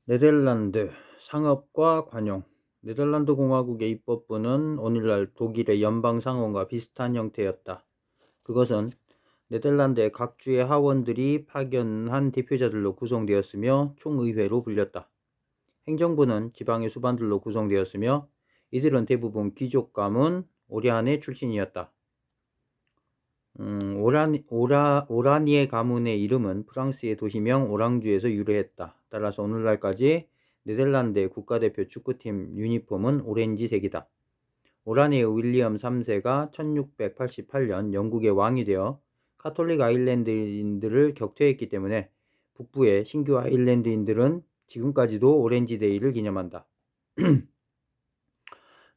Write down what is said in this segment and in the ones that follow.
네덜란드 상업과 관용. 네덜란드 공화국의 입법부는 오늘날 독일의 연방상원과 비슷한 형태였다. 그것은 네덜란드의 각 주의 하원들이 파견한 대표자들로 구성되었으며 총의회로 불렸다. 행정부는 지방의 수반들로 구성되었으며 이들은 대부분 귀족 가문 오란의 출신이었다. 오라니에 가문의 이름은 프랑스의 도시명 오랑주에서 유래했다. 따라서 오늘날까지 네덜란드의 국가대표 축구팀 유니폼은 오렌지색이다. 오라니의 윌리엄 3세가 1688년 영국의 왕이 되어 카톨릭 아일랜드인들을 격퇴했기 때문에 북부의 신규 아일랜드인들은 지금까지도 오렌지데이를 기념한다.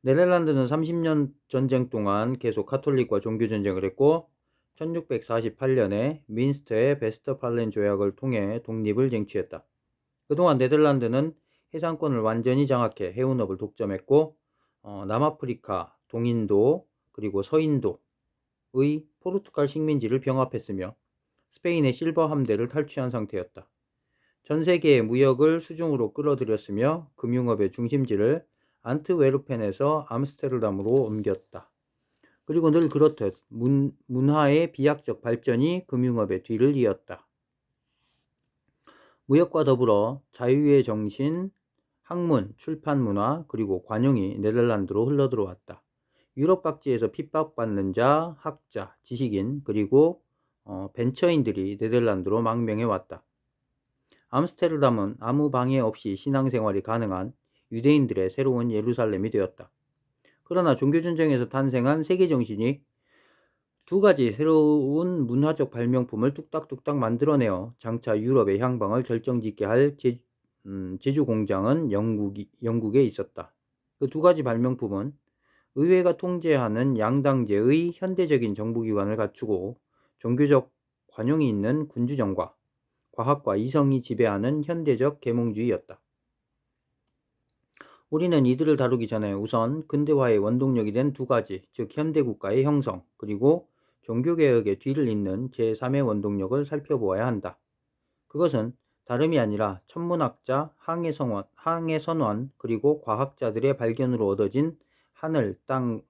네덜란드는 30년 전쟁 동안 계속 카톨릭과 종교 전쟁을 했고 1648년에 민스터의 베스터팔렌 조약을 통해 독립을 쟁취했다. 그동안 네덜란드는 해상권을 완전히 장악해 해운업을 독점했고 남아프리카, 동인도, 그리고 서인도의 포르투갈 식민지를 병합했으며 스페인의 실버 함대를 탈취한 상태였다. 전 세계의 무역을 수중으로 끌어들였으며 금융업의 중심지를 안트웨르펜에서 암스테르담으로 옮겼다. 그리고 늘 그렇듯 문화의 비약적 발전이 금융업의 뒤를 이었다. 무역과 더불어 자유의 정신, 학문, 출판 문화, 그리고 관용이 네덜란드로 흘러들어왔다. 유럽 각지에서 핍박받는 자, 학자, 지식인, 그리고 벤처인들이 네덜란드로 망명해왔다. 암스테르담은 아무 방해 없이 신앙생활이 가능한 유대인들의 새로운 예루살렘이 되었다. 그러나 종교전쟁에서 탄생한 세계정신이 두 가지 새로운 문화적 발명품을 뚝딱뚝딱 만들어내어 장차 유럽의 향방을 결정짓게 할 제주 공장은 영국에 있었다. 그 두 가지 발명품은 의회가 통제하는 양당제의 현대적인 정부기관을 갖추고 종교적 관용이 있는 군주정과 과학과 이성이 지배하는 현대적 계몽주의였다. 우리는 이들을 다루기 전에 우선 근대화의 원동력이 된 두 가지, 즉 현대국가의 형성, 그리고 종교개혁의 뒤를 잇는 제3의 원동력을 살펴보아야 한다. 그것은 다름이 아니라 천문학자, 항해선원, 그리고 과학자들의 발견으로 얻어진 하늘, 땅,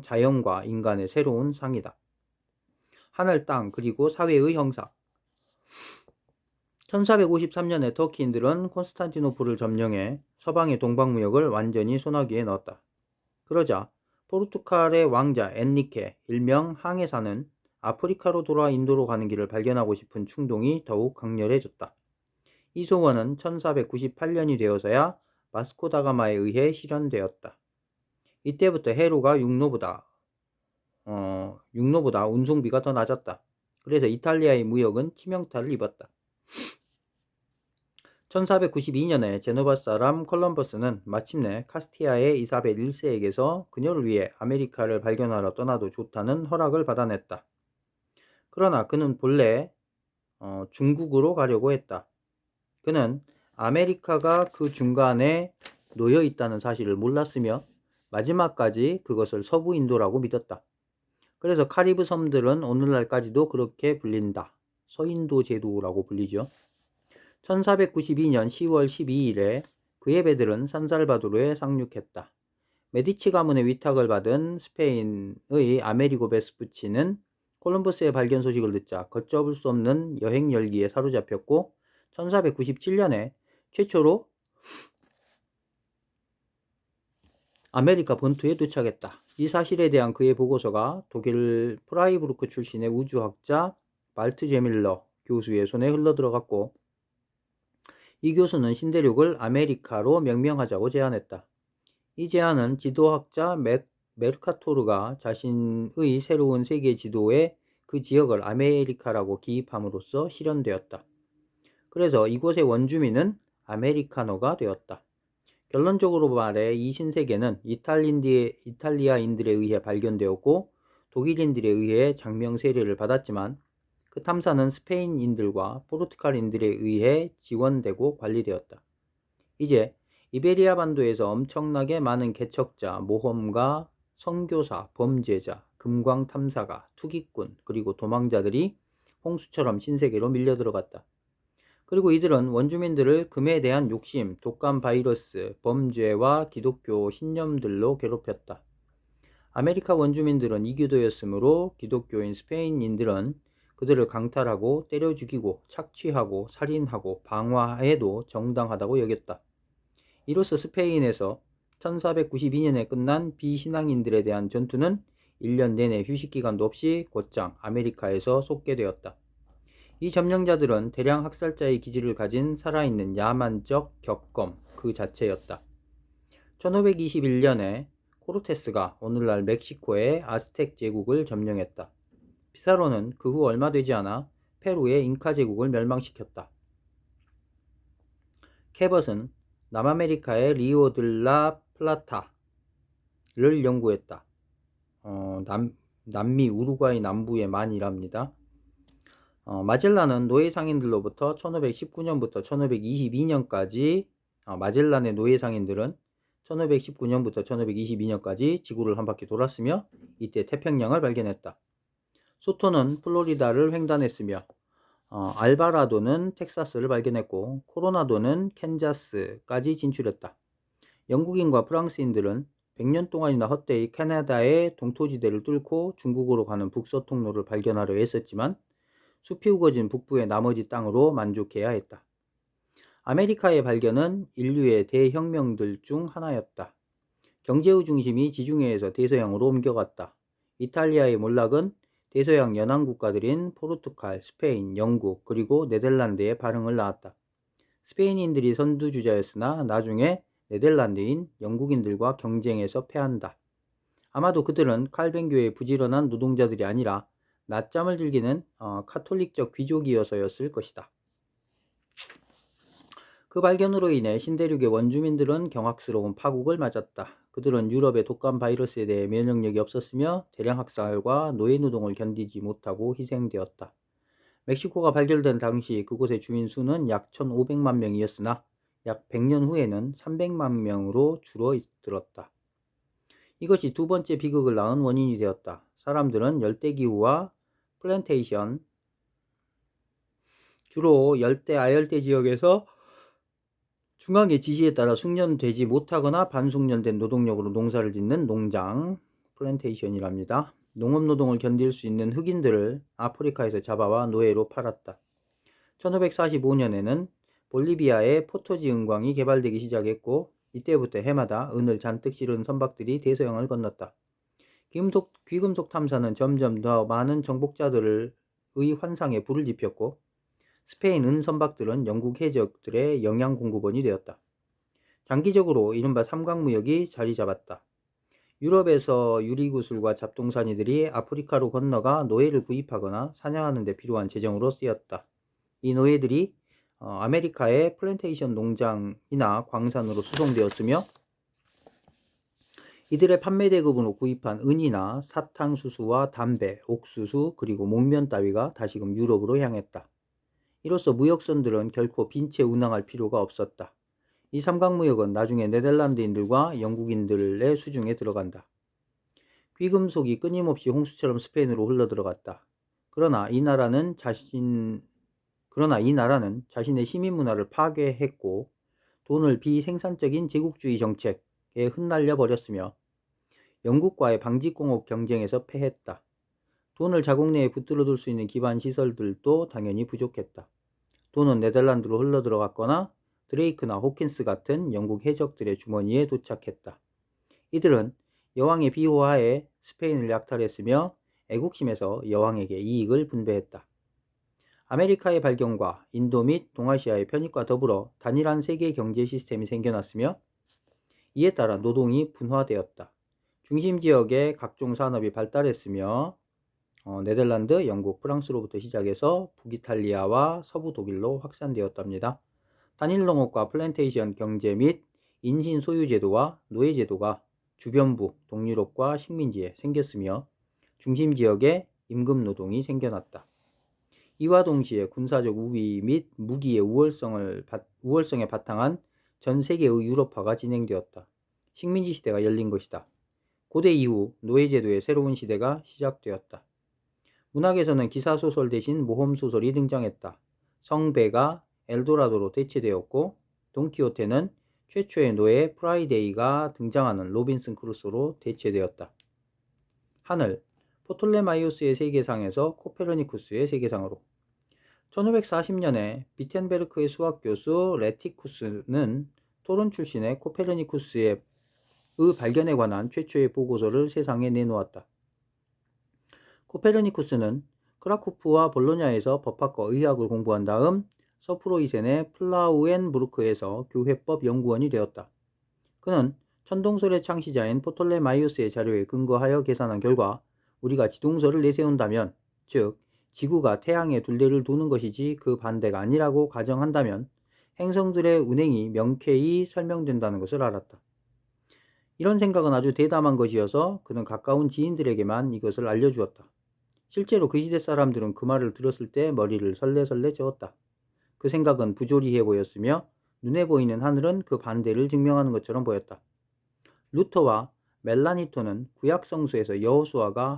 자연과 인간의 새로운 상이다. 하늘, 땅, 그리고 사회의 형상. 1453년에 터키인들은 콘스탄티노플을 점령해 서방의 동방무역을 완전히 소나기에 넣었다. 그러자 포르투갈의 왕자 엔리케, 일명 항해사는 아프리카로 돌아 인도로 가는 길을 발견하고 싶은 충동이 더욱 강렬해졌다. 이 소원은 1498년이 되어서야 바스코다가마에 의해 실현되었다. 이때부터 해로가 육로보다 운송비가 더 낮았다. 그래서 이탈리아의 무역은 치명타를 입었다. 1492년에 제노바 사람 콜럼버스는 마침내 카스티아의 이사벨 1세에게서 그녀를 위해 아메리카를 발견하러 떠나도 좋다는 허락을 받아냈다. 그러나 그는 본래 중국으로 가려고 했다. 그는 아메리카가 그 중간에 놓여 있다는 사실을 몰랐으며 마지막까지 그것을 서부 인도라고 믿었다. 그래서 카리브 섬들은 오늘날까지도 그렇게 불린다. 서인도 제도라고 불리죠. 1492년 10월 12일에 그의 배들은 산살바도르에 상륙했다. 메디치 가문의 위탁을 받은 스페인의 아메리고 베스푸치는 콜럼버스의 발견 소식을 듣자 걷잡을 수 없는 여행 열기에 사로잡혔고 1497년에 최초로 아메리카 본토에 도착했다. 이 사실에 대한 그의 보고서가 독일 프라이부르크 출신의 우주학자 발트 제밀러 교수의 손에 흘러들어갔고 이 교수는 신대륙을 아메리카로 명명하자고 제안했다. 이 제안은 지도학자 메르카토르가 자신의 새로운 세계 지도에 그 지역을 아메리카라고 기입함으로써 실현되었다. 그래서 이곳의 원주민은 아메리카노가 되었다. 결론적으로 말해 이 신세계는 이탈리아인들에 의해 발견되었고 독일인들에 의해 장명 세례를 받았지만 그 탐사는 스페인인들과 포르투갈인들에 의해 지원되고 관리되었다. 이제 이베리아 반도에서 엄청나게 많은 개척자, 모험가, 선교사, 범죄자, 금광 탐사가, 투기꾼, 그리고 도망자들이 홍수처럼 신세계로 밀려들어갔다. 그리고 이들은 원주민들을 금에 대한 욕심, 독감 바이러스, 범죄와 기독교 신념들로 괴롭혔다. 아메리카 원주민들은 이교도였으므로 기독교인 스페인인들은 그들을 강탈하고 때려 죽이고 착취하고 살인하고 방화해도 정당하다고 여겼다. 이로써 스페인에서 1492년에 끝난 비신앙인들에 대한 전투는 1년 내내 휴식기간도 없이 곧장 아메리카에서 쏟게 되었다. 이 점령자들은 대량 학살자의 기질을 가진 살아있는 야만적 격검 그 자체였다. 1521년에 코르테스가 오늘날 멕시코의 아스텍 제국을 점령했다. 피사로는 그 후 얼마 되지 않아 페루의 잉카 제국을 멸망시켰다. 캐벗은 남아메리카의 리오들라 플라타를 연구했다. 남미 우루과이 남부의 만이랍니다. 마젤란은 노예 상인들로부터 1519년부터 1522년까지 마젤란의 노예 상인들은 1519년부터 1522년까지 지구를 한 바퀴 돌았으며 이때 태평양을 발견했다. 소토는 플로리다를 횡단했으며 알바라도는 텍사스를 발견했고 코로나도는 캔자스까지 진출했다. 영국인과 프랑스인들은 100년 동안이나 헛되이 캐나다의 동토지대를 뚫고 중국으로 가는 북서통로를 발견하려 애썼지만 숲이 우거진 북부의 나머지 땅으로 만족해야 했다. 아메리카의 발견은 인류의 대혁명들 중 하나였다. 경제의 중심이 지중해에서 대서양으로 옮겨갔다. 이탈리아의 몰락은 대서양 연안 국가들인 포르투갈, 스페인, 영국, 그리고 네덜란드의 발흥을 낳았다. 스페인인들이 선두주자였으나 나중에 네덜란드인 영국인들과 경쟁에서 패한다. 아마도 그들은 칼뱅교의 부지런한 노동자들이 아니라 낮잠을 즐기는 카톨릭적 귀족이어서였을 것이다. 그 발견으로 인해 신대륙의 원주민들은 경악스러운 파국을 맞았다. 그들은 유럽의 독감 바이러스에 대해 면역력이 없었으며 대량 학살과 노예노동을 견디지 못하고 희생되었다. 멕시코가 발견된 당시 그곳의 주민 수는 약 1500만 명이었으나 약 100년 후에는 300만 명으로 줄어들었다. 이것이 두 번째 비극을 낳은 원인이 되었다. 사람들은 열대기후와 플랜테이션, 주로 열대 아열대 지역에서 중앙의 지시에 따라 숙련되지 못하거나 반숙련된 노동력으로 농사를 짓는 농장, 플랜테이션이랍니다. 농업노동을 견딜 수 있는 흑인들을 아프리카에서 잡아와 노예로 팔았다. 1545년에는 볼리비아의 포토지 은광이 개발되기 시작했고 이때부터 해마다 은을 잔뜩 실은 선박들이 대서양을 건넜다. 귀금속 탐사는 점점 더 많은 정복자들의 환상에 불을 지폈고 스페인 은 선박들은 영국 해적들의 영양 공급원이 되었다. 장기적으로 이른바 삼각무역이 자리 잡았다. 유럽에서 유리구슬과 잡동사니들이 아프리카로 건너가 노예를 구입하거나 사냥하는 데 필요한 재정으로 쓰였다. 이 노예들이 아메리카의 플랜테이션 농장이나 광산으로 수송되었으며 이들의 판매 대금으로 구입한 은이나 사탕수수와 담배, 옥수수 그리고 목면 따위가 다시금 유럽으로 향했다. 이로써 무역선들은 결코 빈채 운항할 필요가 없었다. 이 삼각무역은 나중에 네덜란드인들과 영국인들의 수중에 들어간다. 귀금속이 끊임없이 홍수처럼 스페인으로 흘러들어갔다. 그러나 이 나라는 자신의 시민 문화를 파괴했고 돈을 비생산적인 제국주의 정책에 흩날려 버렸으며 영국과의 방직공업 경쟁에서 패했다. 돈을 자국 내에 붙들어둘 수 있는 기반 시설들도 당연히 부족했다. 돈은 네덜란드로 흘러들어갔거나 드레이크나 호킨스 같은 영국 해적들의 주머니에 도착했다. 이들은 여왕의 비호하에 스페인을 약탈했으며 애국심에서 여왕에게 이익을 분배했다. 아메리카의 발견과 인도 및 동아시아의 편입과 더불어 단일한 세계 경제 시스템이 생겨났으며 이에 따라 노동이 분화되었다. 중심 지역의 각종 산업이 발달했으며 네덜란드, 영국, 프랑스로부터 시작해서 북이탈리아와 서부 독일로 확산되었답니다. 단일 농업과 플랜테이션 경제 및 인신 소유 제도와 노예 제도가 주변부 동유럽과 식민지에 생겼으며 중심 지역에 임금 노동이 생겨났다. 이와 동시에 군사적 우위 및 무기의 우월성에 바탕한 전 세계의 유럽화가 진행되었다. 식민지 시대가 열린 것이다. 고대 이후 노예제도의 새로운 시대가 시작되었다. 문학에서는 기사소설 대신 모험소설이 등장했다. 성배가 엘도라도로 대체되었고, 돈키호테는 최초의 노예 프라이데이가 등장하는 로빈슨 크루소로 대체되었다. 하늘, 포톨레마이오스의 세계상에서 코페르니쿠스의 세계상으로. 1540년에 비텐베르크의 수학교수 레티쿠스는 토론 출신의 코페르니쿠스의 발견에 관한 최초의 보고서를 세상에 내놓았다. 코페르니쿠스는 크라쿠프와 볼로냐에서 법학과 의학을 공부한 다음 서프로이센의 플라우엔부르크에서 교회법 연구원이 되었다. 그는 천동설의 창시자인 포톨레마이오스의 자료에 근거하여 계산한 결과 우리가 지동설을 내세운다면, 즉 지구가 태양의 둘레를 도는 것이지 그 반대가 아니라고 가정한다면 행성들의 운행이 명쾌히 설명된다는 것을 알았다. 이런 생각은 아주 대담한 것이어서 그는 가까운 지인들에게만 이것을 알려주었다. 실제로 그 시대 사람들은 그 말을 들었을 때 머리를 설레설레 저었다. 그 생각은 부조리해 보였으며 눈에 보이는 하늘은 그 반대를 증명하는 것처럼 보였다. 루터와 멜라니토는 구약 성서에서 여호수아가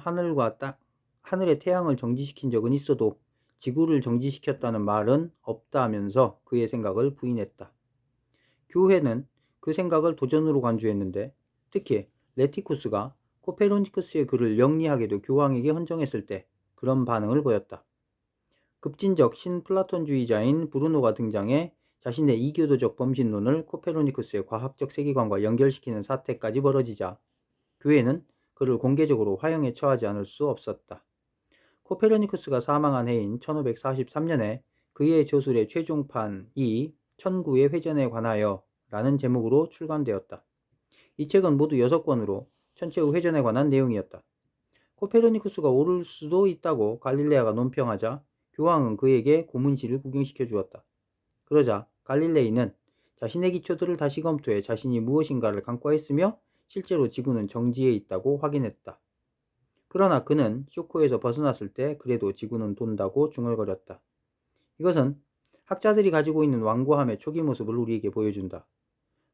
하늘의 태양을 정지시킨 적은 있어도 지구를 정지시켰다는 말은 없다면서 그의 생각을 부인했다. 교회는 그 생각을 도전으로 간주했는데, 특히 레티쿠스가 코페르니쿠스의 글을 영리하게도 교황에게 헌정했을 때 그런 반응을 보였다. 급진적 신플라톤주의자인 브루노가 등장해 자신의 이교도적 범신론을 코페르니쿠스의 과학적 세계관과 연결시키는 사태까지 벌어지자 교회는 그를 공개적으로 화형에 처하지 않을 수 없었다. 코페르니쿠스가 사망한 해인 1543년에 그의 저술의 최종판이 천구의 회전에 관하여 라는 제목으로 출간되었다. 이 책은 모두 6권으로 천체의 회전에 관한 내용이었다. 코페르니쿠스가 옳을 수도 있다고 갈릴레아가 논평하자 교황은 그에게 고문실을 구경시켜 주었다. 그러자 갈릴레이는 자신의 기초들을 다시 검토해 자신이 무엇인가를 간과했으며 실제로 지구는 정지해 있다고 확인했다. 그러나 그는 쇼크에서 벗어났을 때 그래도 지구는 돈다고 중얼거렸다. 이것은 학자들이 가지고 있는 완고함의 초기 모습을 우리에게 보여준다.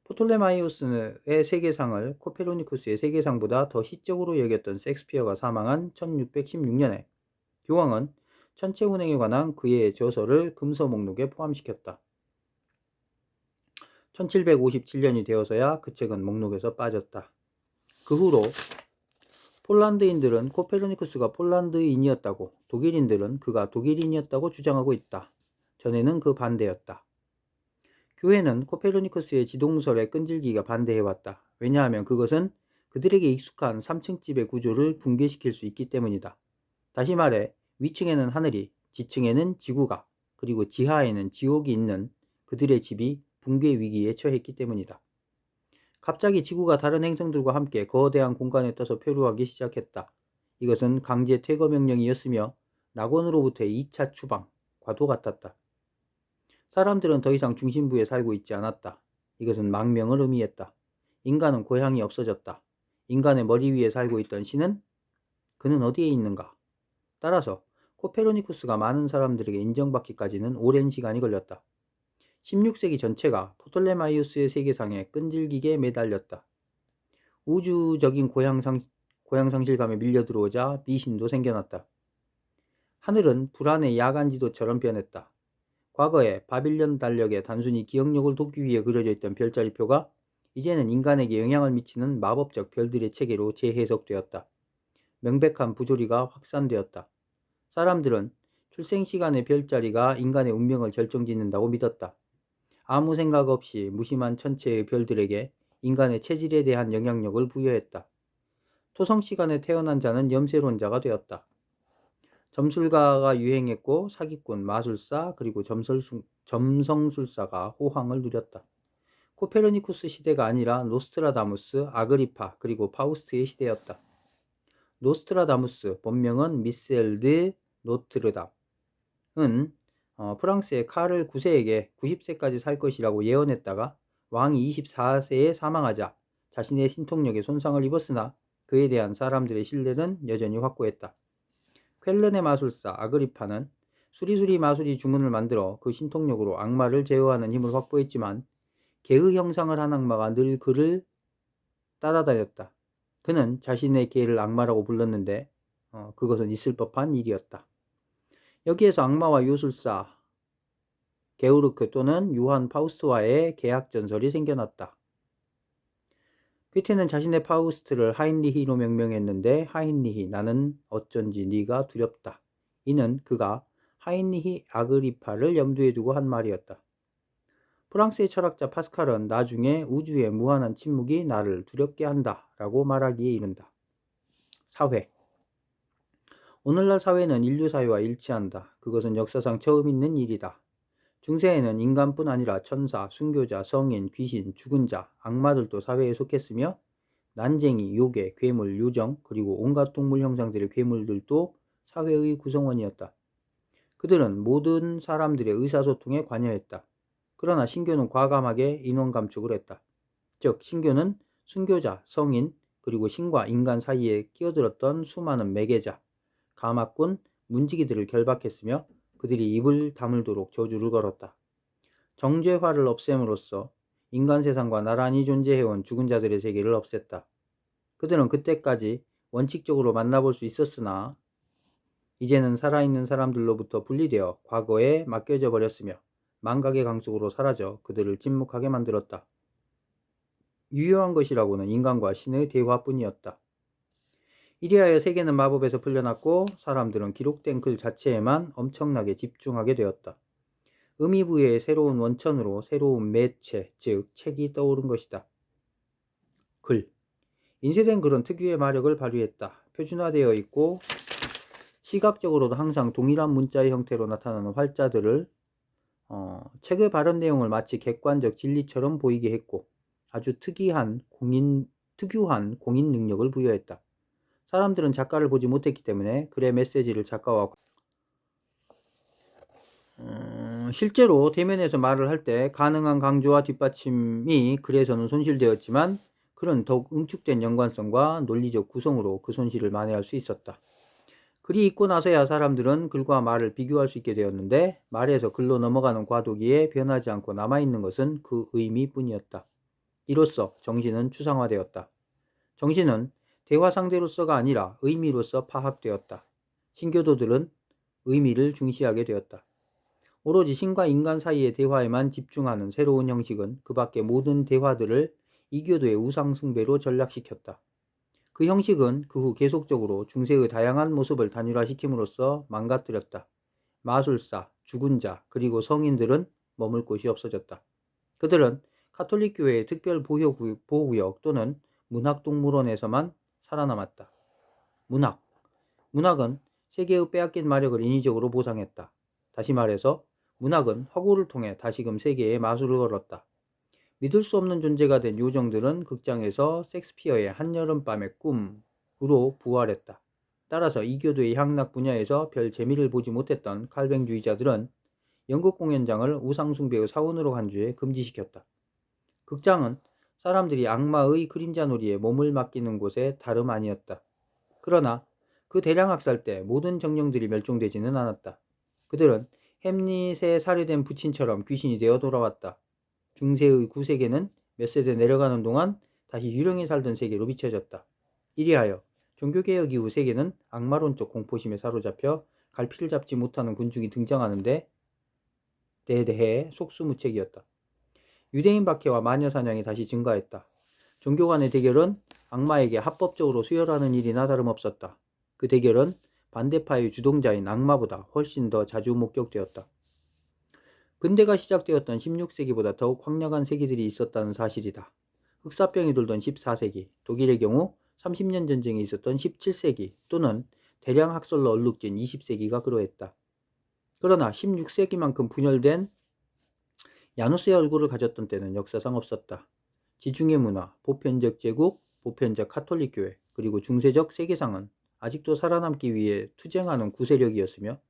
포톨레마이오스의 세계상을 코페르니쿠스의 세계상보다 더 시적으로 여겼던 섹스피어가 사망한 1616년에 교황은 천체 운행에 관한 그의 저서를 금서 목록에 포함시켰다. 1757년이 되어서야 그 책은 목록에서 빠졌다. 그 후로 폴란드인들은 코페르니쿠스가 폴란드인이었다고, 독일인들은 그가 독일인이었다고 주장하고 있다. 전에는 그 반대였다. 교회는 코페르니쿠스의 지동설에 끈질기게 반대해왔다. 왜냐하면 그것은 그들에게 익숙한 3층 집의 구조를 붕괴시킬 수 있기 때문이다. 다시 말해 위층에는 하늘이, 지층에는 지구가, 그리고 지하에는 지옥이 있는 그들의 집이 붕괴 위기에 처했기 때문이다. 갑자기 지구가 다른 행성들과 함께 거대한 공간에 떠서 표류하기 시작했다. 이것은 강제 퇴거 명령이었으며 낙원으로부터의 2차 추방과도 같았다. 사람들은 더 이상 중심부에 살고 있지 않았다. 이것은 망명을 의미했다. 인간은 고향이 없어졌다. 인간의 머리 위에 살고 있던 신은? 그는 어디에 있는가? 따라서 코페르니쿠스가 많은 사람들에게 인정받기까지는 오랜 시간이 걸렸다. 16세기 전체가 포톨레마이오스의 세계상에 끈질기게 매달렸다. 우주적인 고향상실감에 밀려들어오자 미신도 생겨났다. 하늘은 불안의 야간 지도처럼 변했다. 과거에 바빌론 달력에 단순히 기억력을 돕기 위해 그려져 있던 별자리표가 이제는 인간에게 영향을 미치는 마법적 별들의 체계로 재해석되었다. 명백한 부조리가 확산되었다. 사람들은 출생시간의 별자리가 인간의 운명을 결정짓는다고 믿었다. 아무 생각 없이 무심한 천체의 별들에게 인간의 체질에 대한 영향력을 부여했다. 토성시간에 태어난 자는 염세론자가 되었다. 점술가가 유행했고 사기꾼, 마술사, 그리고 점성술사가 호황을 누렸다. 코페르니쿠스 시대가 아니라 노스트라다무스, 아그리파, 그리고 파우스트의 시대였다. 노스트라다무스, 본명은 미셀 드 노트르담은 프랑스의 카를 9세에게 90세까지 살 것이라고 예언했다가 왕이 24세에 사망하자 자신의 신통력에 손상을 입었으나 그에 대한 사람들의 신뢰는 여전히 확고했다. 쾰른의 마술사 아그리파는 수리수리 마술이 주문을 만들어 그 신통력으로 악마를 제어하는 힘을 확보했지만 개의 형상을 한 악마가 늘 그를 따라다녔다. 그는 자신의 개를 악마라고 불렀는데 그것은 있을 법한 일이었다. 여기에서 악마와 요술사, 게오르크 또는 요한 파우스트와의 계약 전설이 생겨났다. 괴테는 자신의 파우스트를 하인리히로 명명했는데 하인리히 나는 어쩐지 네가 두렵다. 이는 그가 하인리히 아그리파를 염두에 두고 한 말이었다. 프랑스의 철학자 파스칼은 나중에 우주의 무한한 침묵이 나를 두렵게 한다 라고 말하기에 이른다. 사회. 오늘날 사회는 인류 사회와 일치한다. 그것은 역사상 처음 있는 일이다. 중세에는 인간뿐 아니라 천사, 순교자, 성인, 귀신, 죽은 자, 악마들도 사회에 속했으며 난쟁이, 요괴, 괴물, 요정, 그리고 온갖 동물 형상들의 괴물들도 사회의 구성원이었다. 그들은 모든 사람들의 의사소통에 관여했다. 그러나 신교는 과감하게 인원 감축을 했다. 즉 신교는 순교자, 성인, 그리고 신과 인간 사이에 끼어들었던 수많은 매개자, 가마꾼, 문지기들을 결박했으며 그들이 입을 다물도록 저주를 걸었다. 정죄화를 없앰으로써 인간 세상과 나란히 존재해온 죽은 자들의 세계를 없앴다. 그들은 그때까지 원칙적으로 만나볼 수 있었으나 이제는 살아있는 사람들로부터 분리되어 과거에 맡겨져 버렸으며 망각의 강속으로 사라져 그들을 침묵하게 만들었다. 유효한 것이라고는 인간과 신의 대화뿐이었다. 이리하여 세계는 마법에서 풀려났고 사람들은 기록된 글 자체에만 엄청나게 집중하게 되었다. 의미부여의 새로운 원천으로 새로운 매체, 즉 책이 떠오른 것이다. 글. 인쇄된 글은 특유의 마력을 발휘했다. 표준화되어 있고 시각적으로도 항상 동일한 문자의 형태로 나타나는 활자들을 책의 발언 내용을 마치 객관적 진리처럼 보이게 했고 아주 특유한 공인 능력을 부여했다. 사람들은 작가를 보지 못했기 때문에 글의 메시지를 작가와 실제로 대면에서 말을 할 때 가능한 강조와 뒷받침이 글에서는 손실되었지만 글은 더욱 응축된 연관성과 논리적 구성으로 그 손실을 만회할 수 있었다. 글이 있고 나서야 사람들은 글과 말을 비교할 수 있게 되었는데 말에서 글로 넘어가는 과도기에 변하지 않고 남아있는 것은 그 의미뿐이었다. 이로써 정신은 추상화되었다. 정신은 대화 상대로서가 아니라 의미로서 파악되었다. 신교도들은 의미를 중시하게 되었다. 오로지 신과 인간 사이의 대화에만 집중하는 새로운 형식은 그 밖의 모든 대화들을 이교도의 우상숭배로 전락시켰다. 그 형식은 그 후 계속적으로 중세의 다양한 모습을 단일화시킴으로써 망가뜨렸다. 마술사, 죽은 자, 그리고 성인들은 머물 곳이 없어졌다. 그들은 가톨릭 교회의 특별 보호구역 또는 문학동물원에서만 살아남았다. 문학은 세계의 빼앗긴 마력을 인위적으로 보상했다. 다시 말해서 문학은 허구를 통해 다시금 세계에 마술을 걸었다. 믿을 수 없는 존재가 된 요정들은 극장에서 섹스피어의 한여름밤의 꿈으로 부활했다. 따라서 이교도의 향락 분야에서 별 재미를 보지 못했던 칼뱅주의자들은 연극 공연장을 우상숭배의 사원으로 간주해 금지시켰다. 극장은 사람들이 악마의 그림자놀이에 몸을 맡기는 곳에 다름 아니었다. 그러나 그 대량 학살 때 모든 정령들이 멸종되지는 않았다. 그들은 햄릿에 살해된 부친처럼 귀신이 되어 돌아왔다. 중세의 구세계는 몇 세대 내려가는 동안 다시 유령이 살던 세계로 비춰졌다. 이리하여 종교개혁 이후 세계는 악마론적 공포심에 사로잡혀 갈피를 잡지 못하는 군중이 등장하는데 대해 속수무책이었다. 유대인 박해와 마녀 사냥이 다시 증가했다. 종교 간의 대결은 악마에게 합법적으로 수혈하는 일이나 다름없었다. 그 대결은 반대파의 주동자인 악마보다 훨씬 더 자주 목격되었다. 근대가 시작되었던 16세기보다 더욱 황량한 세기들이 있었다는 사실이다. 흑사병이 돌던 14세기, 독일의 경우 30년 전쟁이 있었던 17세기 또는 대량 학살로 얼룩진 20세기가 그러했다. 그러나 16세기만큼 분열된 야누스의 얼굴을 가졌던 때는 역사상 없었다. 지중해 문화, 보편적 제국, 보편적 카톨릭 교회, 그리고 중세적 세계상은 아직도 살아남기 위해 투쟁하는 구세력이었으며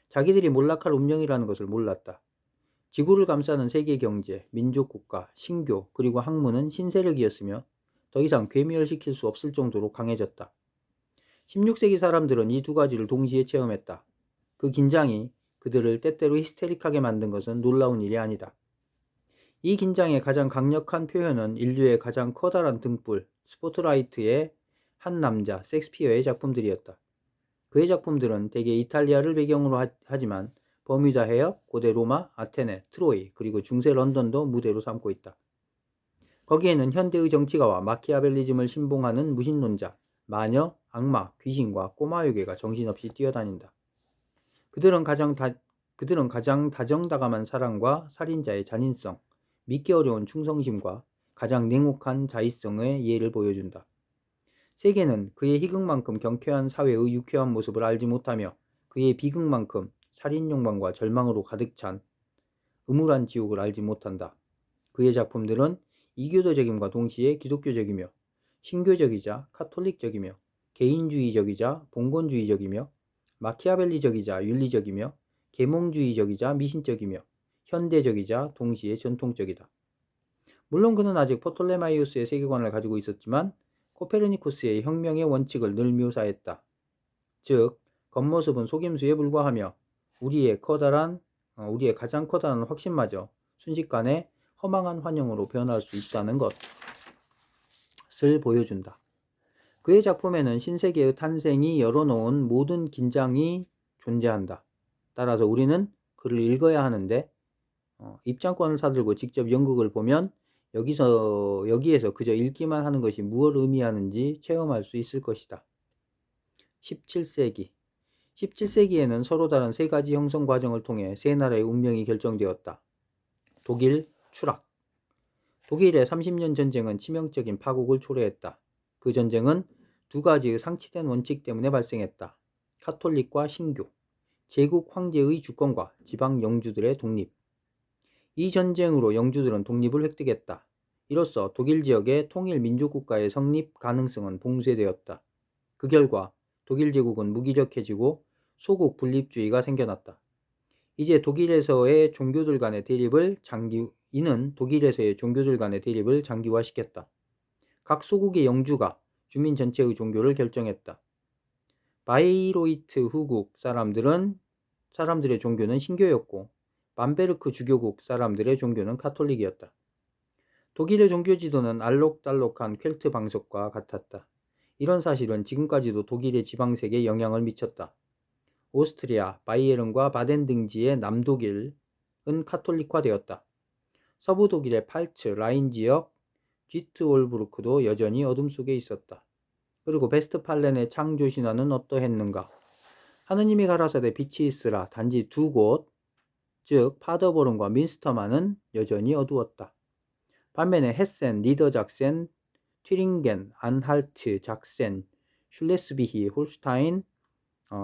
자기들이 몰락할 운명이라는 것을 몰랐다. 지구를 감싸는 세계 경제, 민족 국가, 신교, 그리고 학문은 신세력이었으며 더 이상 괴멸시킬 수 없을 정도로 강해졌다. 16세기 사람들은 이 두 가지를 동시에 체험했다. 그 긴장이 그들을 때때로 히스테릭하게 만든 것은 놀라운 일이 아니다. 이 긴장의 가장 강력한 표현은 인류의 가장 커다란 등불, 스포트라이트의 한 남자, 섹스피어의 작품들이었다. 그의 작품들은 대개 이탈리아를 배경으로 하지만 버뮤다 해협, 고대 로마, 아테네, 트로이, 그리고 중세 런던도 무대로 삼고 있다. 거기에는 현대의 정치가와 마키아벨리즘을 신봉하는 무신론자, 마녀, 악마, 귀신과 꼬마 요괴가 정신없이 뛰어다닌다. 그들은 가장 다정다감한 사랑과 살인자의 잔인성, 믿기 어려운 충성심과 가장 냉혹한 자의성의 예를 보여준다. 세계는 그의 희극만큼 경쾌한 사회의 유쾌한 모습을 알지 못하며 그의 비극만큼 살인욕망과 절망으로 가득 찬 음울한 지옥을 알지 못한다. 그의 작품들은 이교도적임과 동시에 기독교적이며 신교적이자 카톨릭적이며 개인주의적이자 봉건주의적이며 마키아벨리적이자 윤리적이며 계몽주의적이자 미신적이며 현대적이자 동시에 전통적이다. 물론 그는 아직 포톨레마이오스의 세계관을 가지고 있었지만 코페르니쿠스의 혁명의 원칙을 늘 묘사했다. 즉, 겉모습은 속임수에 불과하며 우리의 가장 커다란 확신마저 순식간에 허망한 환영으로 변할 수 있다는 것을 보여준다. 그의 작품에는 신세계의 탄생이 열어놓은 모든 긴장이 존재한다. 따라서 우리는 그를 읽어야 하는데 입장권을 사들고 직접 연극을 보면 여기에서 그저 읽기만 하는 것이 무엇을 의미하는지 체험할 수 있을 것이다. 17세기 17세기에는 서로 다른 세 가지 형성 과정을 통해 세 나라의 운명이 결정되었다. 독일, 추락. 독일의 30년 전쟁은 치명적인 파국을 초래했다. 그 전쟁은 두 가지의 상치된 원칙 때문에 발생했다. 카톨릭과 신교, 제국 황제의 주권과 지방 영주들의 독립. 이 전쟁으로 영주들은 독립을 획득했다. 이로써 독일 지역의 통일 민족국가의 성립 가능성은 봉쇄되었다. 그 결과 독일 제국은 무기력해지고 소국 분립주의가 생겨났다. 독일에서의 종교들 간의 대립을 장기화시켰다. 각 소국의 영주가 주민 전체의 종교를 결정했다. 바이로이트 후국 사람들의 종교는 신교였고 밤베르크 주교국 사람들의 종교는 카톨릭이었다. 독일의 종교 지도는 알록달록한 켈트 방석과 같았다. 이런 사실은 지금까지도 독일의 지방색에 영향을 미쳤다. 오스트리아, 바이에른과 바덴 등지의 남독일은 카톨릭화되었다. 서부 독일의 팔츠, 라인 지역, 쥐트올브루크도 여전히 어둠 속에 있었다. 그리고 베스트팔렌의 창조 신화는 어떠했는가? 하느님이 가라사대 빛이 있으라 단지 두 곳, 즉 파더보른과 민스터만은 여전히 어두웠다. 반면에 헤센, 니더작센, 튀링겐, 안할트, 작센, 슐레스비히, 홀슈타인,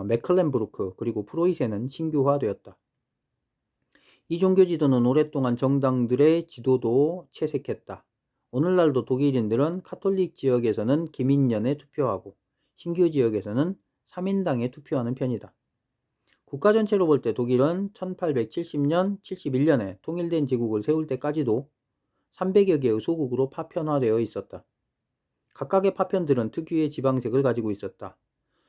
메클렌부르크 그리고 프로이센은 신교화되었다. 이 종교 지도는 오랫동안 정당들의 지도도 채색했다. 오늘날도 독일인들은 카톨릭 지역에서는 기민련에 투표하고 신교 지역에서는 3인당에 투표하는 편이다. 국가 전체로 볼 때 독일은 1870년, 71년에 통일된 제국을 세울 때까지도 300여 개의 소국으로 파편화되어 있었다. 각각의 파편들은 특유의 지방색을 가지고 있었다.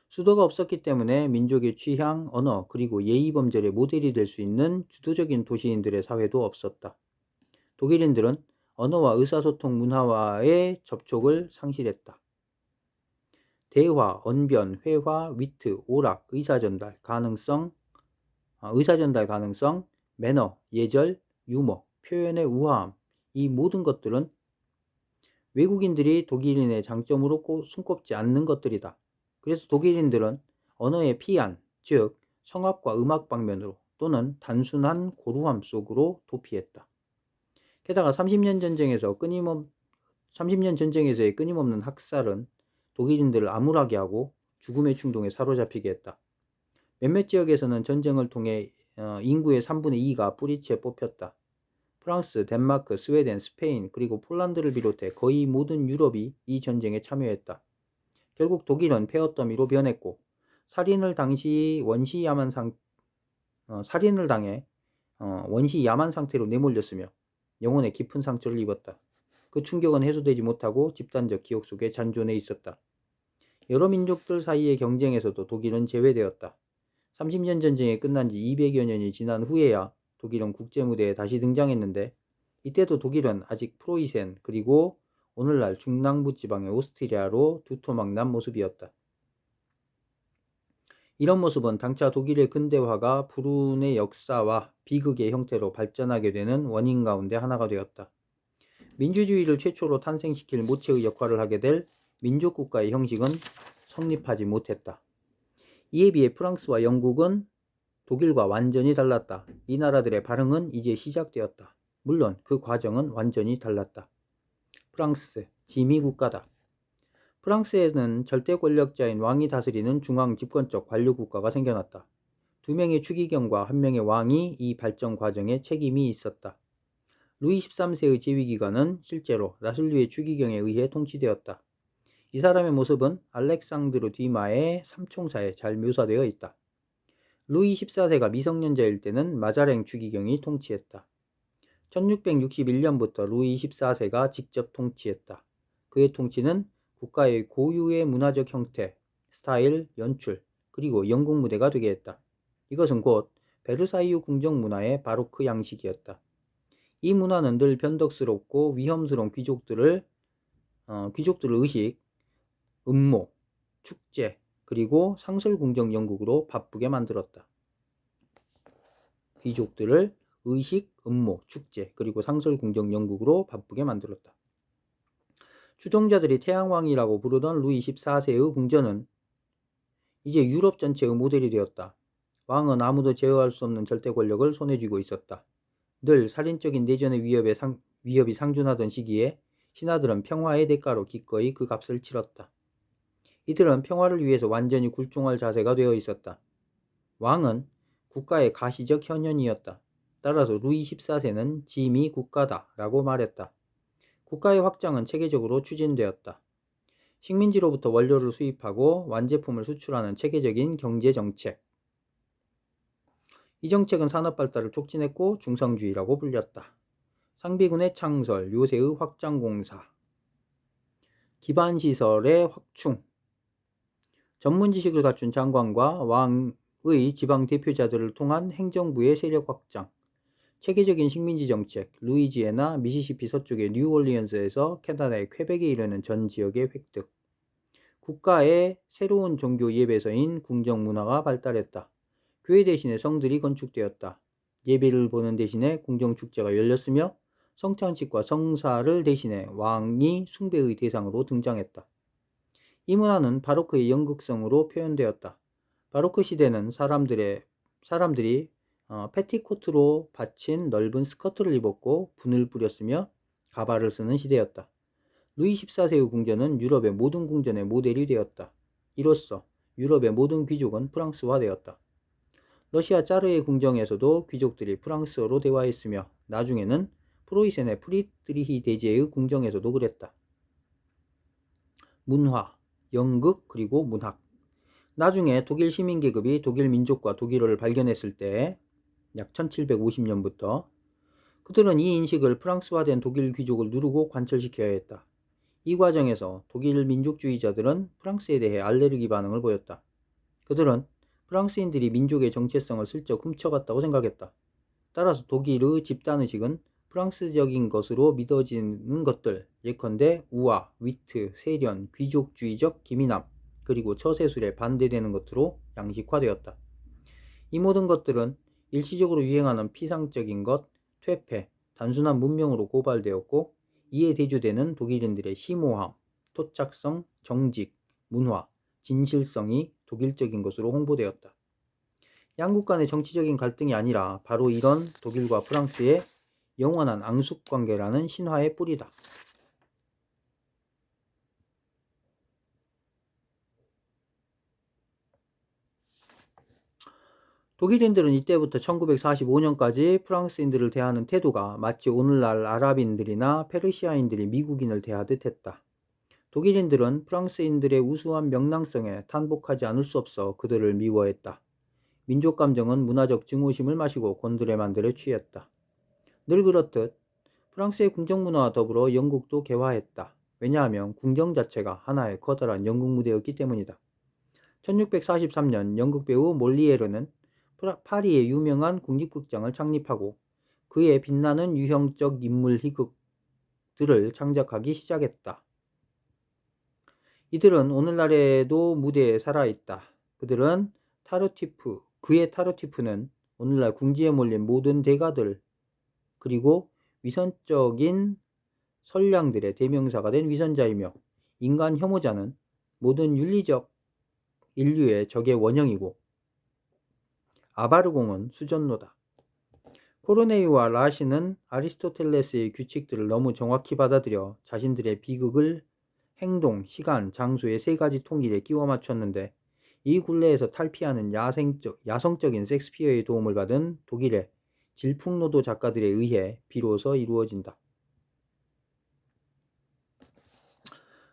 수도가 없었기 때문에 민족의 취향, 언어, 그리고 예의범절의 모델이 될 수 있는 주도적인 도시인들의 사회도 없었다. 독일인들은 언어와 의사소통 문화와의 접촉을 상실했다. 대화, 언변, 회화, 위트, 오락, 의사전달 가능성, 매너, 예절, 유머, 표현의 우아함, 이 모든 것들은 외국인들이 독일인의 장점으로 손꼽지 않는 것들이다. 그래서 독일인들은 언어의 피안, 즉 성악과 음악 방면으로 또는 단순한 고루함 속으로 도피했다. 게다가 30년 전쟁에서의 끊임없는 학살은 독일인들을 암울하게 하고 죽음의 충동에 사로잡히게 했다. 몇몇 지역에서는 전쟁을 통해 인구의 3분의 2가 뿌리째 뽑혔다. 프랑스, 덴마크, 스웨덴, 스페인 그리고 폴란드를 비롯해 거의 모든 유럽이 이 전쟁에 참여했다. 결국 독일은 폐허더미로 변했고 살인을 당해 원시 야만 상태로 내몰렸으며 영혼에 깊은 상처를 입었다. 그 충격은 해소되지 못하고 집단적 기억 속에 잔존해 있었다. 여러 민족들 사이의 경쟁에서도 독일은 제외되었다. 30년 전쟁이 끝난 지 200여 년이 지난 후에야 독일은 국제무대에 다시 등장했는데 이때도 독일은 아직 프로이센 그리고 오늘날 중남부 지방의 오스트리아로 두토막 난 모습이었다. 이런 모습은 장차 독일의 근대화가 불운의 역사와 비극의 형태로 발전하게 되는 원인 가운데 하나가 되었다. 민주주의를 최초로 탄생시킬 모체의 역할을 하게 될 민족국가의 형식은 성립하지 못했다. 이에 비해 프랑스와 영국은 독일과 완전히 달랐다. 이 나라들의 발흥은 이제 시작되었다. 물론 그 과정은 완전히 달랐다. 프랑스, 지미국가다. 프랑스에는 절대 권력자인 왕이 다스리는 중앙 집권적 관료국가가 생겨났다. 2명의 추기경과 1명의 왕이 이 발전 과정에 책임이 있었다. 루이 13세의 재위기간은 실제로 라슬류의 추기경에 의해 통치되었다. 이 사람의 모습은 알렉상드르 뒤마의 삼총사에 잘 묘사되어 있다. 루이 14세가 미성년자일 때는 마자랭 추기경이 통치했다. 1661년부터 루이 14세가 직접 통치했다. 그의 통치는 국가의 고유의 문화적 형태, 스타일, 연출, 그리고 연극 무대가 되게 했다. 이것은 곧 베르사유 궁정 문화의 바로크 양식이었다. 이 문화는 늘 변덕스럽고 위험스러운 귀족들을 의식, 음모, 축제, 그리고 상설궁정 연극으로 바쁘게 만들었다. 귀족들을 의식, 음모, 축제, 그리고 상설궁정 연극으로 바쁘게 만들었다. 추종자들이 태양왕이라고 부르던 루이 14세의 궁전은 이제 유럽 전체의 모델이 되었다. 왕은 아무도 제어할 수 없는 절대 권력을 손에 쥐고 있었다. 늘 살인적인 내전의 위협이 상존하던 시기에 신하들은 평화의 대가로 기꺼이 그 값을 치렀다. 이들은 평화를 위해서 완전히 굴종할 자세가 되어 있었다. 왕은 국가의 가시적 현현이었다. 따라서 루이 14세는 짐이 국가다 라고 말했다. 국가의 확장은 체계적으로 추진되었다. 식민지로부터 원료를 수입하고 완제품을 수출하는 체계적인 경제정책. 이 정책은 산업 발달을 촉진했고 중성주의라고 불렸다. 상비군의 창설, 요새의 확장공사, 기반시설의 확충, 전문 지식을 갖춘 장관과 왕의 지방 대표자들을 통한 행정부의 세력 확장, 체계적인 식민지 정책, 루이지애나, 미시시피 서쪽의 뉴올리언스에서 캐나다의 퀘벡에 이르는 전 지역의 획득, 국가의 새로운 종교 예배서인 궁정 문화가 발달했다. 교회 대신에 성들이 건축되었다. 예배를 보는 대신에 궁정 축제가 열렸으며 성찬식과 성사를 대신해 왕이 숭배의 대상으로 등장했다. 이 문화는 바로크의 연극성으로 표현되었다. 바로크 시대는 사람들이 패티코트로 받친 넓은 스커트를 입었고 분을 뿌렸으며 가발을 쓰는 시대였다. 루이 14세의 궁전은 유럽의 모든 궁전의 모델이 되었다. 이로써 유럽의 모든 귀족은 프랑스화되었다. 러시아 짜르의 궁정에서도 귀족들이 프랑스어로 대화했으며 나중에는 프로이센의 프리드리히 대제의 궁정에서도 그랬다. 문화, 연극, 그리고 문학. 나중에 독일 시민계급이 독일 민족과 독일어를 발견했을 때 약 1750년부터 그들은 이 인식을 프랑스화된 독일 귀족을 누르고 관철시켜야 했다. 이 과정에서 독일 민족주의자들은 프랑스에 대해 알레르기 반응을 보였다. 그들은 프랑스인들이 민족의 정체성을 슬쩍 훔쳐갔다고 생각했다. 따라서 독일의 집단의식은 프랑스적인 것으로 믿어지는 것들, 예컨대 우아, 위트, 세련, 귀족주의적 기민함, 그리고 처세술에 반대되는 것으로 양식화되었다. 이 모든 것들은 일시적으로 유행하는 피상적인 것, 퇴폐, 단순한 문명으로 고발되었고 이에 대조되는 독일인들의 심오함, 토착성, 정직, 문화, 진실성이 독일적인 것으로 홍보되었다. 양국 간의 정치적인 갈등이 아니라 바로 이런 독일과 프랑스의 영원한 앙숙관계라는 신화의 뿌리다. 독일인들은 이때부터 1945년까지 프랑스인들을 대하는 태도가 마치 오늘날 아랍인들이나 페르시아인들이 미국인을 대하듯 했다. 독일인들은 프랑스인들의 우수한 명랑성에 탄복하지 않을 수 없어 그들을 미워했다. 민족감정은 문화적 증오심을 마시고 곤드레만들에 취했다. 늘 그렇듯 프랑스의 궁정문화와 더불어 영국도 개화했다. 왜냐하면 궁정 자체가 하나의 커다란 연극 무대였기 때문이다. 1643년 영국 배우 몰리에르는 파리의 유명한 국립극장을 창립하고 그의 빛나는 유형적 인물 희극들을 창작하기 시작했다. 이들은 오늘날에도 무대에 살아있다. 그들은 그의 타르티프는 오늘날 궁지에 몰린 모든 대가들 그리고 위선적인 선량들의 대명사가 된 위선자이며 인간 혐오자는 모든 윤리적 인류의 적의 원형이고 아바르공은 수전노다. 코르네이와 라시는 아리스토텔레스의 규칙들을 너무 정확히 받아들여 자신들의 비극을 행동, 시간, 장소의 세 가지 통일에 끼워 맞췄는데 이 굴레에서 탈피하는 야성적인 섹스피어의 도움을 받은 독일의 질풍노도 작가들에 의해 비로소 이루어진다.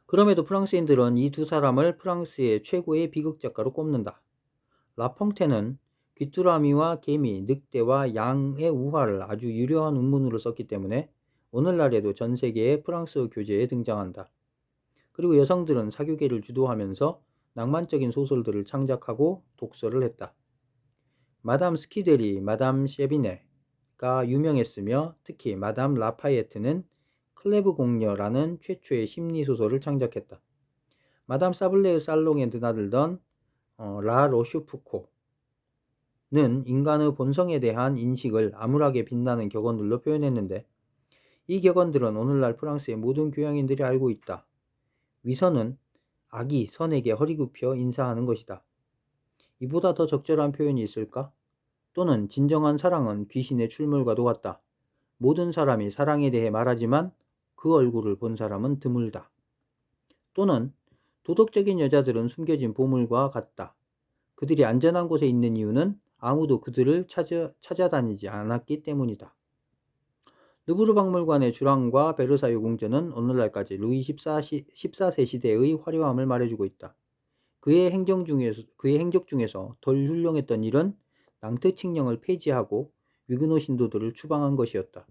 그럼에도 프랑스인들은 이 두 사람을 프랑스의 최고의 비극작가로 꼽는다. 라퐁테는 귀뚜라미와 개미, 늑대와 양의 우화를 아주 유려한 운문으로 썼기 때문에 오늘날에도 전 세계의 프랑스어 교재에 등장한다. 그리고 여성들은 사교계를 주도하면서 낭만적인 소설들을 창작하고 독서를 했다. 마담 스키데리, 마담 셰비네가 유명했으며 특히 마담 라파예트는 클레브 공녀라는 최초의 심리소설을 창작했다. 마담 사블레의 살롱에 드나들던 라 로슈푸코는 인간의 본성에 대한 인식을 암울하게 빛나는 격언들로 표현했는데 이 격언들은 오늘날 프랑스의 모든 교양인들이 알고 있다. 위선은 악이 선에게 허리 굽혀 인사하는 것이다. 이보다 더 적절한 표현이 있을까? 또는 진정한 사랑은 귀신의 출몰과도 같다. 모든 사람이 사랑에 대해 말하지만 그 얼굴을 본 사람은 드물다. 또는 도덕적인 여자들은 숨겨진 보물과 같다. 그들이 안전한 곳에 있는 이유는 아무도 그들을 찾아다니지 않았기 때문이다. 루브르 박물관의 주랑과 베르사유 궁전은 오늘날까지 루이 14세 시대의 화려함을 말해주고 있다. 그의 행적 중에서 덜 훌륭했던 일은 낭트 칙령을 폐지하고 위그노 신도들을 추방한 것이었다.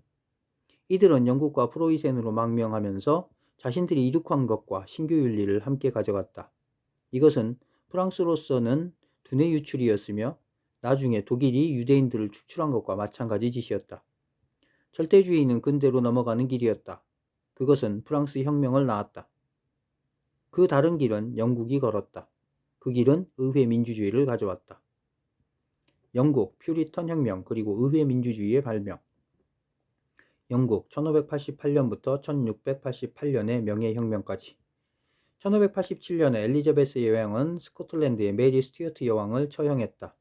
이들은 영국과 프로이센으로 망명하면서 자신들이 이룩한 것과 신교 윤리를 함께 가져갔다. 이것은 프랑스로서는 두뇌 유출이었으며 나중에 독일이 유대인들을 축출한 것과 마찬가지 짓이었다. 절대주의는 근대로 넘어가는 길이었다. 그것은 프랑스 혁명을 낳았다. 그 다른 길은 영국이 걸었다. 그 길은 의회 민주주의를 가져왔다. 영국 퓨리턴 혁명 그리고 의회 민주주의의 발명. 영국 1588년부터 1688년의 명예혁명까지. 1587년에 엘리자베스 여왕은 스코틀랜드의 메리 스튜어트 여왕을 처형했다.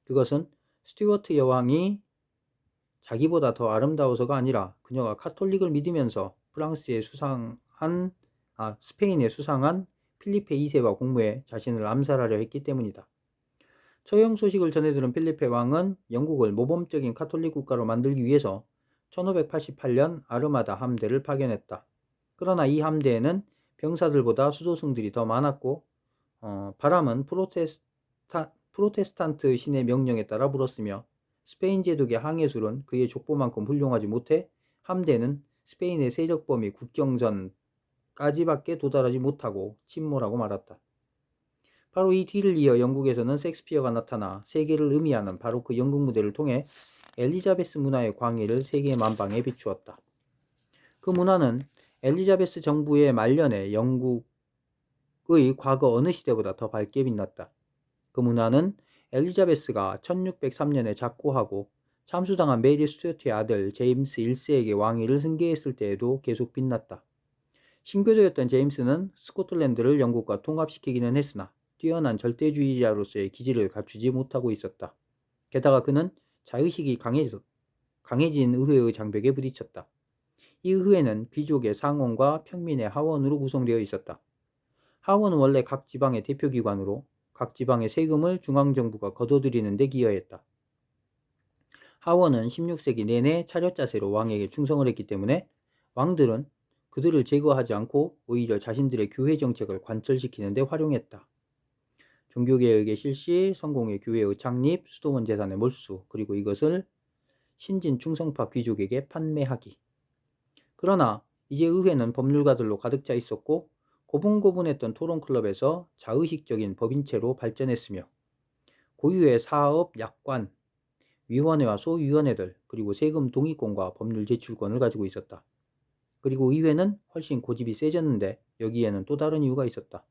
그것은 스튜어트 여왕이 자기보다 더 아름다워서가 아니라 그녀가 카톨릭을 믿으면서 스페인에 수상한 필리페 2세와 공모해 자신을 암살하려 했기 때문이다. 처형 소식을 전해들은 필리페 왕은 영국을 모범적인 카톨릭 국가로 만들기 위해서 1588년 아르마다 함대를 파견했다. 그러나 이 함대에는 병사들보다 수도승들이 더 많았고 바람은 프로테스탄트 신의 명령에 따라 불었으며 스페인 제독의 항해술은 그의 족보만큼 훌륭하지 못해 함대는 스페인의 세력 범위 국경선까지밖에 도달하지 못하고 침몰하고 말았다. 바로 이 뒤를 이어 영국에서는 섹스피어가 나타나 세계를 의미하는 바로크 연극 무대를 통해 엘리자베스 문화의 광해를 세계 만방에 비추었다. 그 문화는 엘리자베스 정부의 말년에 영국의 과거 어느 시대보다 더 밝게 빛났다. 그 문화는 엘리자베스가 1603년에 작고하고 참수당한 메리 스튜어트의 아들 제임스 1세에게 왕위를 승계했을 때에도 계속 빛났다. 신교도였던 제임스는 스코틀랜드를 영국과 통합시키기는 했으나 뛰어난 절대주의자로서의 기질을 갖추지 못하고 있었다. 게다가 그는 자의식이 강해진 의회의 장벽에 부딪혔다. 이 의회는 귀족의 상원과 평민의 하원으로 구성되어 있었다. 하원은 원래 각 지방의 대표기관으로 각 지방의 세금을 중앙정부가 거둬들이는 데 기여했다. 하원은 16세기 내내 차렷자세로 왕에게 충성을 했기 때문에 왕들은 그들을 제거하지 않고 오히려 자신들의 교회 정책을 관철시키는 데 활용했다. 종교개혁의 실시, 성공의 교회의 창립, 수도원 재산의 몰수, 그리고 이것을 신진 충성파 귀족에게 판매하기. 그러나 이제 의회는 법률가들로 가득 차 있었고 고분고분했던 토론클럽에서 자의식적인 법인체로 발전했으며 고유의 사업, 약관, 위원회와 소위원회들 그리고 세금 동의권과 법률 제출권을 가지고 있었다. 그리고 의회는 훨씬 고집이 세졌는데 여기에는 또 다른 이유가 있었다.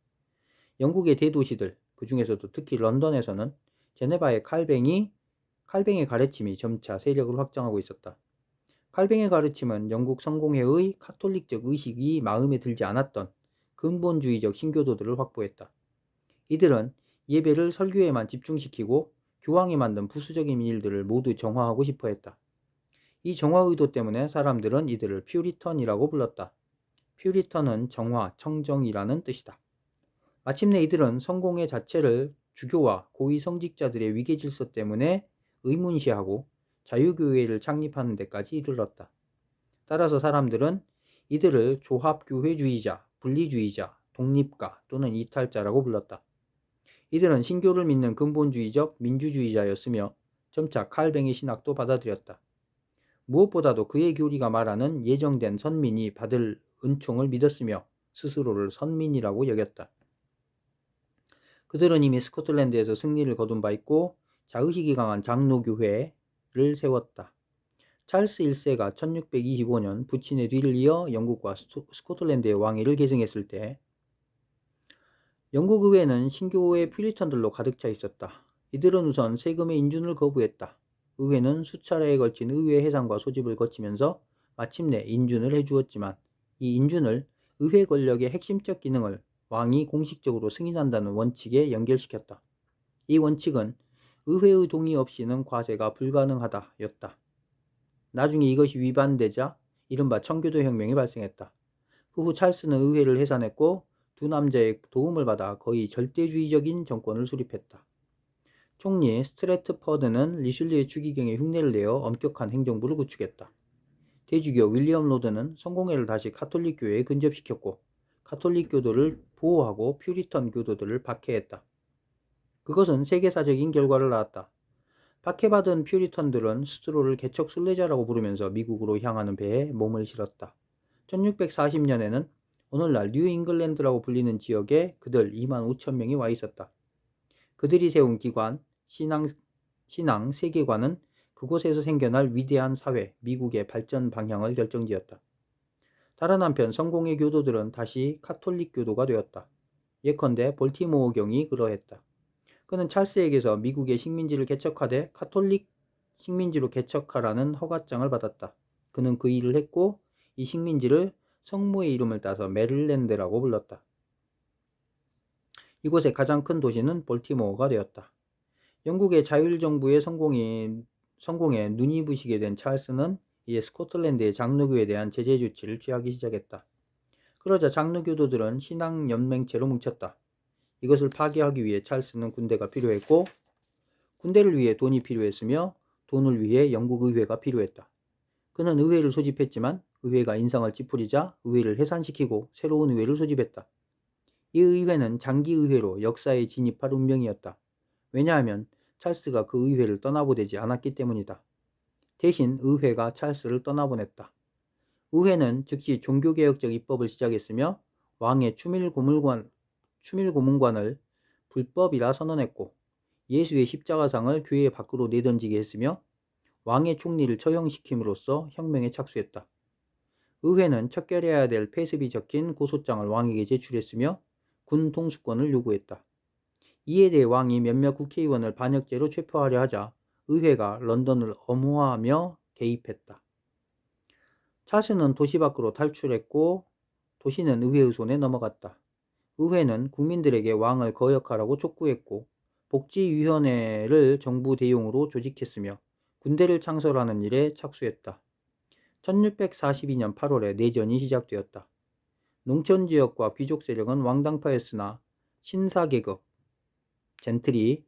영국의 대도시들, 그 중에서도 특히 런던에서는 제네바의 칼뱅의 가르침이 점차 세력을 확장하고 있었다. 칼뱅의 가르침은 영국 성공회의 카톨릭적 의식이 마음에 들지 않았던 근본주의적 신교도들을 확보했다. 이들은 예배를 설교에만 집중시키고 교황이 만든 부수적인 일들을 모두 정화하고 싶어 했다. 이 정화 의도 때문에 사람들은 이들을 퓨리턴이라고 불렀다. 퓨리턴은 정화, 청정이라는 뜻이다. 마침내 이들은 성공회 자체를 주교와 고위 성직자들의 위계질서 때문에 의문시하고 자유교회를 창립하는 데까지 이르렀다. 따라서 사람들은 이들을 조합교회주의자, 분리주의자, 독립가 또는 이탈자라고 불렀다. 이들은 신교를 믿는 근본주의적 민주주의자였으며 점차 칼뱅의 신학도 받아들였다. 무엇보다도 그의 교리가 말하는 예정된 선민이 받을 은총을 믿었으며 스스로를 선민이라고 여겼다. 그들은 이미 스코틀랜드에서 승리를 거둔 바 있고 자의식이 강한 장로교회를 세웠다. 찰스 1세가 1625년 부친의 뒤를 이어 영국과 스코틀랜드의 왕위를 계승했을 때 영국 의회는 신교의 퓨리턴들로 가득 차 있었다. 이들은 우선 세금의 인준을 거부했다. 의회는 수차례에 걸친 의회 해산과 소집을 거치면서 마침내 인준을 해주었지만 이 인준을 의회 권력의 핵심적 기능을 왕이 공식적으로 승인한다는 원칙에 연결시켰다. 이 원칙은 의회의 동의 없이는 과세가 불가능하다였다. 나중에 이것이 위반되자 이른바 청교도 혁명이 발생했다. 후후 찰스는 의회를 해산했고 두 남자의 도움을 받아 거의 절대주의적인 정권을 수립했다. 총리 스트래트퍼드는 리슐리의 추기경에 흉내를 내어 엄격한 행정부를 구축했다. 대주교 윌리엄 로드는 성공회를 다시 카톨릭 교회에 근접시켰고 카톨릭 교도를 보호하고 퓨리턴 교도들을 박해했다. 그것은 세계사적인 결과를 낳았다. 박해받은 퓨리턴들은 스스로를 개척 순례자라고 부르면서 미국으로 향하는 배에 몸을 실었다. 1640년에는 오늘날 뉴 잉글랜드라고 불리는 지역에 그들 2만 5천 명이 와 있었다. 그들이 세운 기관, 신앙 세계관은 그곳에서 생겨날 위대한 사회, 미국의 발전 방향을 결정지었다. 다른 한편 성공의 교도들은 다시 카톨릭 교도가 되었다. 예컨대 볼티모어 경이 그러했다. 그는 찰스에게서 미국의 식민지를 개척하되 카톨릭 식민지로 개척하라는 허가장을 받았다. 그는 그 일을 했고 이 식민지를 성모의 이름을 따서 메릴랜드라고 불렀다. 이곳의 가장 큰 도시는 볼티모어가 되었다. 영국의 자율정부의 성공에 눈이 부시게 된 찰스는 이제 스코틀랜드의 장로교에 대한 제재 조치를 취하기 시작했다. 그러자 장로교도들은 신앙연맹체로 뭉쳤다. 이것을 파괴하기 위해 찰스는 군대가 필요했고 군대를 위해 돈이 필요했으며 돈을 위해 영국 의회가 필요했다. 그는 의회를 소집했지만 의회가 인상을 찌푸리자 의회를 해산시키고 새로운 의회를 소집했다. 이 의회는 장기의회로 역사에 진입할 운명이었다. 왜냐하면 찰스가 그 의회를 떠나보내지 않았기 때문이다. 대신 의회가 찰스를 떠나보냈다. 의회는 즉시 종교개혁적 입법을 시작했으며 왕의 추밀고문관을 불법이라 선언했고 예수의 십자가상을 교회 밖으로 내던지게 했으며 왕의 총리를 처형시킴으로써 혁명에 착수했다. 의회는 척결해야 될 폐습이 적힌 고소장을 왕에게 제출했으며 군 통수권을 요구했다. 이에 대해 왕이 몇몇 국회의원을 반역죄로 체포하려 하자 의회가 런던을 엄호하며 개입했다. 찰스는 도시 밖으로 탈출했고 도시는 의회의 손에 넘어갔다. 의회는 국민들에게 왕을 거역하라고 촉구했고 복지위원회를 정부 대용으로 조직했으며 군대를 창설하는 일에 착수했다. 1642년 8월에 내전이 시작되었다. 농촌지역과 귀족 세력은 왕당파였으나 신사계급, 젠트리의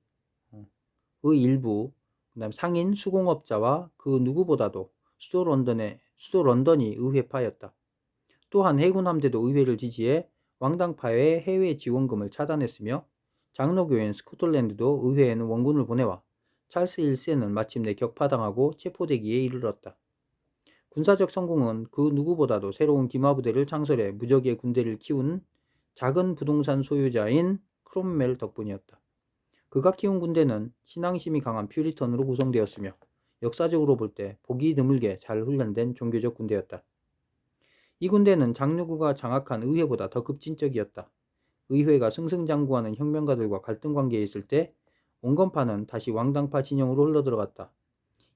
일부, 그다음 상인 수공업자와 그 누구보다도 수도 런던이 의회파였다. 또한 해군 함대도 의회를 지지해 왕당파의 해외 지원금을 차단했으며 장로교인 스코틀랜드도 의회에는 원군을 보내와 찰스 1세는 마침내 격파당하고 체포되기에 이르렀다. 군사적 성공은 그 누구보다도 새로운 기마부대를 창설해 무적의 군대를 키운 작은 부동산 소유자인 크롬멜 덕분이었다. 그가 키운 군대는 신앙심이 강한 퓨리턴으로 구성되었으며 역사적으로 볼 때 보기 드물게 잘 훈련된 종교적 군대였다. 이 군대는 장로교가 장악한 의회보다 더 급진적이었다. 의회가 승승장구하는 혁명가들과 갈등 관계에 있을 때 온건파는 다시 왕당파 진영으로 흘러들어갔다.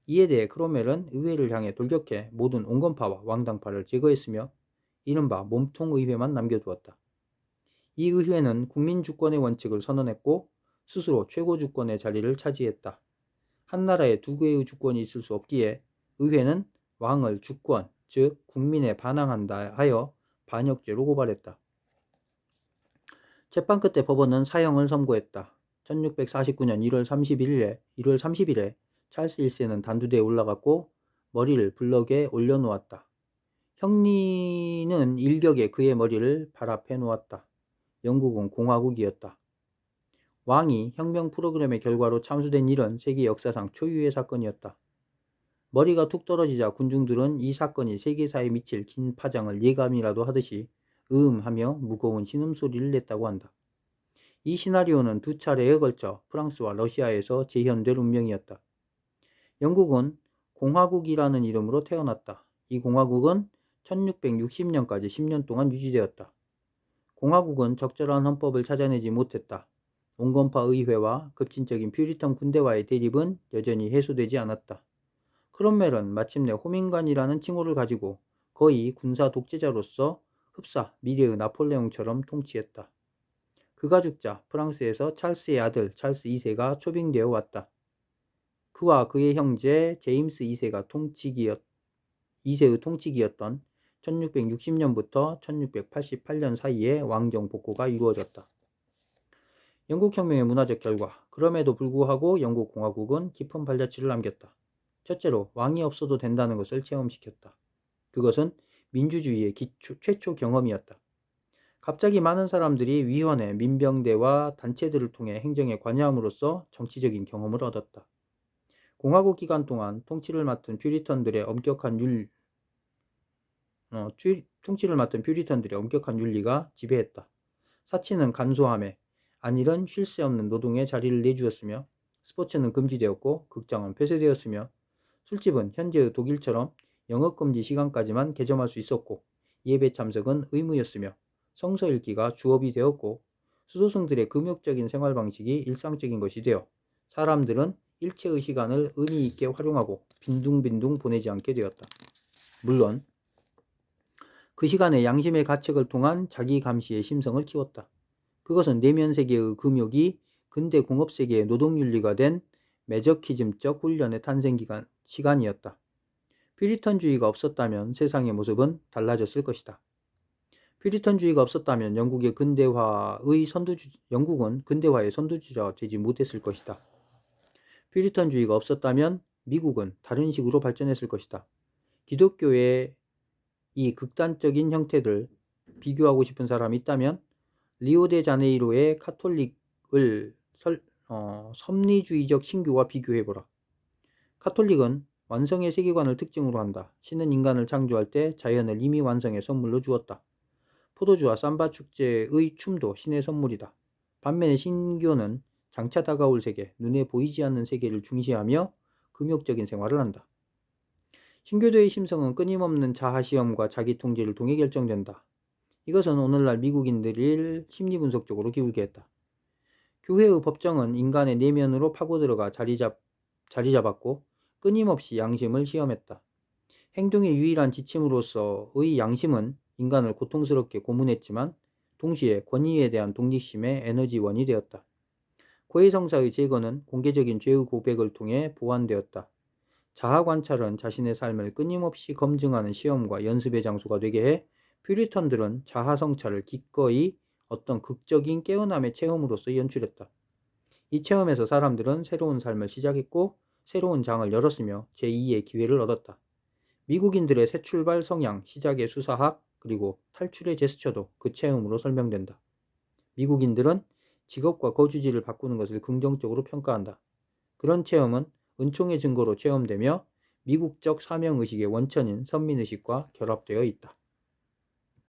이에 대해 크롬웰은 의회를 향해 돌격해 모든 온건파와 왕당파를 제거했으며 이른바 몸통의회만 남겨두었다. 이 의회는 국민주권의 원칙을 선언했고 스스로 최고주권의 자리를 차지했다. 한 나라에 두 개의 주권이 있을 수 없기에 의회는 왕을 주권, 즉 국민에 반항한다 하여 반역죄로 고발했다. 재판 끝에 법원은 사형을 선고했다. 1649년 1월 30일에 찰스 1세는 단두대에 올라갔고 머리를 블럭에 올려놓았다. 형리는 일격에 그의 머리를 발 앞에 놓았다. 영국은 공화국이었다. 왕이 혁명 프로그램의 결과로 참수된 일은 세계 역사상 초유의 사건이었다. 머리가 툭 떨어지자 군중들은 이 사건이 세계사에 미칠 긴 파장을 예감이라도 하듯이 하며 무거운 신음소리를 냈다고 한다. 이 시나리오는 두 차례에 걸쳐 프랑스와 러시아에서 재현될 운명이었다. 영국은 공화국이라는 이름으로 태어났다. 이 공화국은 1660년까지 10년 동안 유지되었다. 공화국은 적절한 헌법을 찾아내지 못했다. 온건파 의회와 급진적인 퓨리턴 군대와의 대립은 여전히 해소되지 않았다. 크롬웰은 마침내 호민관이라는 칭호를 가지고 거의 군사 독재자로서 흡사 미래의 나폴레옹처럼 통치했다. 그가 죽자 프랑스에서 찰스의 아들 찰스 2세가 초빙되어 왔다. 그와 그의 형제 제임스 2세가 2세의 통치기였던 1660년부터 1688년 사이에 왕정 복구가 이루어졌다. 영국혁명의 문화적 결과. 그럼에도 불구하고 영국 공화국은 깊은 발자취를 남겼다. 첫째로 왕이 없어도 된다는 것을 체험시켰다. 그것은 민주주의의 최초 경험이었다. 갑자기 많은 사람들이 위원회, 민병대와 단체들을 통해 행정에 관여함으로써 정치적인 경험을 얻었다. 공화국 기간 동안 통치를 맡은 퓨리턴들의 엄격한 윤리가 지배했다. 사치는 간소함에, 안일은 쉴 새 없는 노동에 자리를 내주었으며 스포츠는 금지되었고 극장은 폐쇄되었으며 술집은 현재의 독일처럼 영업금지 시간까지만 개점할 수 있었고 예배 참석은 의무였으며 성서 읽기가 주업이 되었고 수도승들의 금욕적인 생활 방식이 일상적인 것이 되어 사람들은 일체의 시간을 의미 있게 활용하고 빈둥빈둥 보내지 않게 되었다. 물론 그 시간에 양심의 가책을 통한 자기 감시의 심성을 키웠다. 그것은 내면 세계의 금욕이 근대 공업 세계의 노동윤리가 된 매저키즘적 훈련의 탄생 시간이었다. 퓨리턴주의가 없었다면 세상의 모습은 달라졌을 것이다. 퓨리턴주의가 없었다면 영국은 근대화의 선두주자가 되지 못했을 것이다. 퓨리턴주의가 없었다면 미국은 다른 식으로 발전했을 것이다. 기독교의 이 극단적인 형태를 비교하고 싶은 사람이 있다면 리오데자네이로의 카톨릭을 섭리주의적 신교와 비교해보라. 카톨릭은 완성의 세계관을 특징으로 한다. 신은 인간을 창조할 때 자연을 이미 완성해 선물로 주었다. 포도주와 삼바 축제의 춤도 신의 선물이다. 반면에 신교는 장차 다가올 세계, 눈에 보이지 않는 세계를 중시하며 금욕적인 생활을 한다. 신교도의 심성은 끊임없는 자아시험과 자기통제를 통해 결정된다. 이것은 오늘날 미국인들을 심리분석적으로 기울게 했다. 교회의 법정은 인간의 내면으로 파고들어가 자리 잡았고 끊임없이 양심을 시험했다. 행동의 유일한 지침으로서의 양심은 인간을 고통스럽게 고문했지만 동시에 권위에 대한 독립심의 에너지원이 되었다. 고해성사의 제거는 공개적인 죄의 고백을 통해 보완되었다. 자아관찰은 자신의 삶을 끊임없이 검증하는 시험과 연습의 장소가 되게 해 퓨리턴들은 자아성찰을 기꺼이 어떤 극적인 깨어남의 체험으로서 연출했다. 이 체험에서 사람들은 새로운 삶을 시작했고 새로운 장을 열었으며 제2의 기회를 얻었다. 미국인들의 새 출발 성향, 시작의 수사학, 그리고 탈출의 제스처도 그 체험으로 설명된다. 미국인들은 직업과 거주지를 바꾸는 것을 긍정적으로 평가한다. 그런 체험은 은총의 증거로 체험되며 미국적 사명의식의 원천인 선민의식과 결합되어 있다.